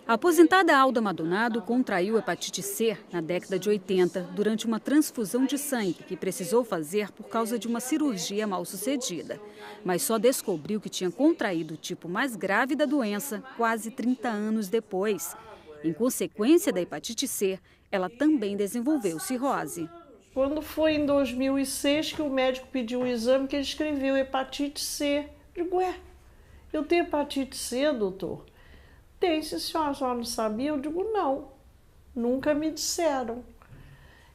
A aposentada Alda Madonado contraiu hepatite C na década de 80 durante uma transfusão de sangue que precisou fazer por causa de uma cirurgia mal sucedida. Mas só descobriu que tinha contraído o tipo mais grave da doença quase 30 anos depois. Em consequência da hepatite C, ela também desenvolveu cirrose. Quando foi em 2006 que o médico pediu um exame que ele escreveu hepatite C. Eu digo, eu tenho hepatite C, doutor? Tem, se a senhora não sabia? Eu digo, não, nunca me disseram.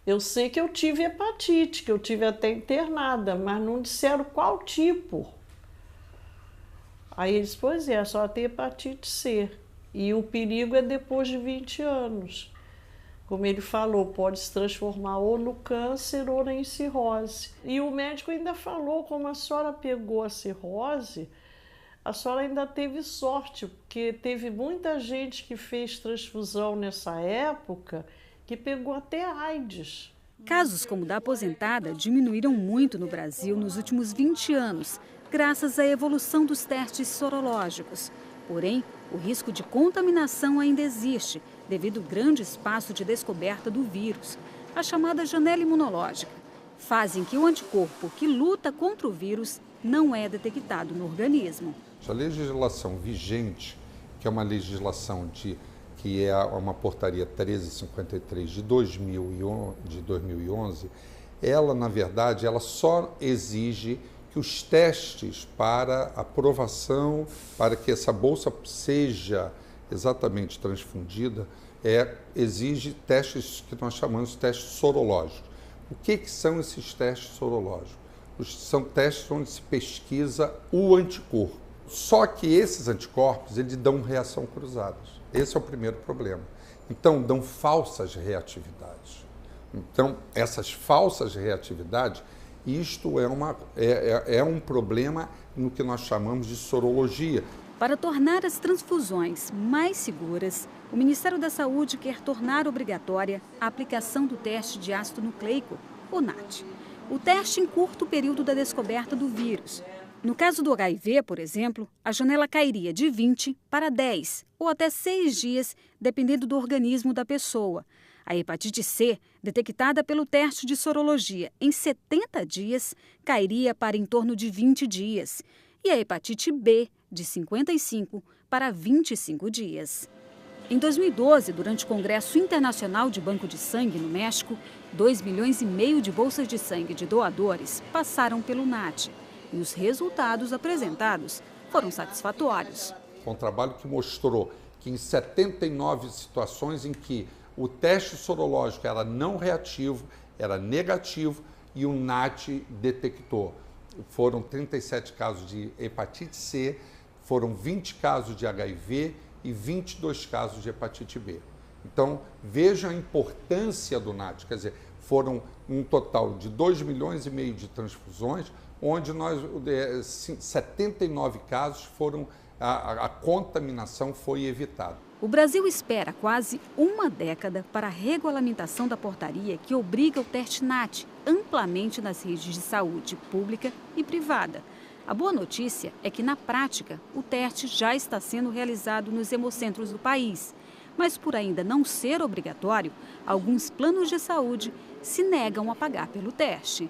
Eu sei que eu tive hepatite, que eu tive até internada, mas não disseram qual tipo. Aí eles, pois é, a senhora tem hepatite C. E o perigo é depois de 20 anos. Como ele falou, pode se transformar ou no câncer ou em cirrose. E o médico ainda falou, como a senhora pegou a cirrose, a senhora ainda teve sorte, porque teve muita gente que fez transfusão nessa época que pegou até AIDS. Casos como o da aposentada diminuíram muito no Brasil nos últimos 20 anos, graças à evolução dos testes sorológicos. Porém, o risco de contaminação ainda existe, devido ao grande espaço de descoberta do vírus, a chamada janela imunológica, fase em que o anticorpo que luta contra o vírus não é detectado no organismo. A legislação vigente, que é uma legislação que é uma portaria 1353 de 2011, ela, na verdade, ela só exige que os testes para aprovação, para que essa bolsa seja exatamente transfundida, exige testes que nós chamamos de testes sorológicos. O que são esses testes sorológicos? São testes onde se pesquisa o anticorpo. Só que esses anticorpos, eles dão reação cruzadas. Esse é o primeiro problema. Então, dão falsas reatividades. Então, essas falsas reatividades, isto é um problema no que nós chamamos de sorologia. Para tornar as transfusões mais seguras, o Ministério da Saúde quer tornar obrigatória a aplicação do teste de ácido nucleico, o NAT. O teste encurta o período da descoberta do vírus. No caso do HIV, por exemplo, a janela cairia de 20 para 10 ou até 6 dias, dependendo do organismo da pessoa. A hepatite C, detectada pelo teste de sorologia em 70 dias, cairia para em torno de 20 dias. E a hepatite B, de 55 para 25 dias. Em 2012, durante o Congresso Internacional de Banco de Sangue no México, 2,5 milhões de bolsas de sangue de doadores passaram pelo NAT. E os resultados apresentados foram satisfatórios. Foi um trabalho que mostrou que em 79 situações em que o teste sorológico era não reativo, era negativo e o NAT detectou. Foram 37 casos de hepatite C, foram 20 casos de HIV e 22 casos de hepatite B. Então, veja a importância do NAT, quer dizer, foram um total de 2,5 milhões de transfusões, onde 79 casos foram, a contaminação foi evitada. O Brasil espera quase uma década para a regulamentação da portaria que obriga o teste NAT amplamente nas redes de saúde pública e privada. A boa notícia é que, na prática, o teste já está sendo realizado nos hemocentros do país. Mas, por ainda não ser obrigatório, alguns planos de saúde se negam a pagar pelo teste.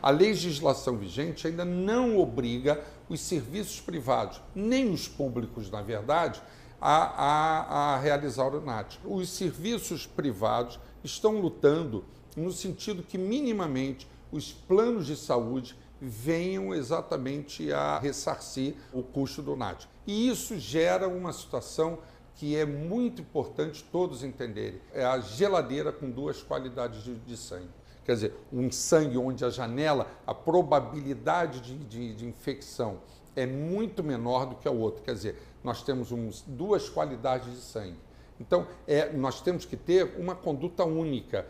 A legislação vigente ainda não obriga os serviços privados, nem os públicos, na verdade, a realizar o NAT. Os serviços privados estão lutando no sentido que, minimamente, os planos de saúde venham exatamente a ressarcir o custo do NAT. E isso gera uma situação que é muito importante todos entenderem. É a geladeira com duas qualidades de sangue. Quer dizer, um sangue onde a janela, a probabilidade de infecção é muito menor do que a outra. Quer dizer, nós temos duas qualidades de sangue. Então, nós temos que ter uma conduta única.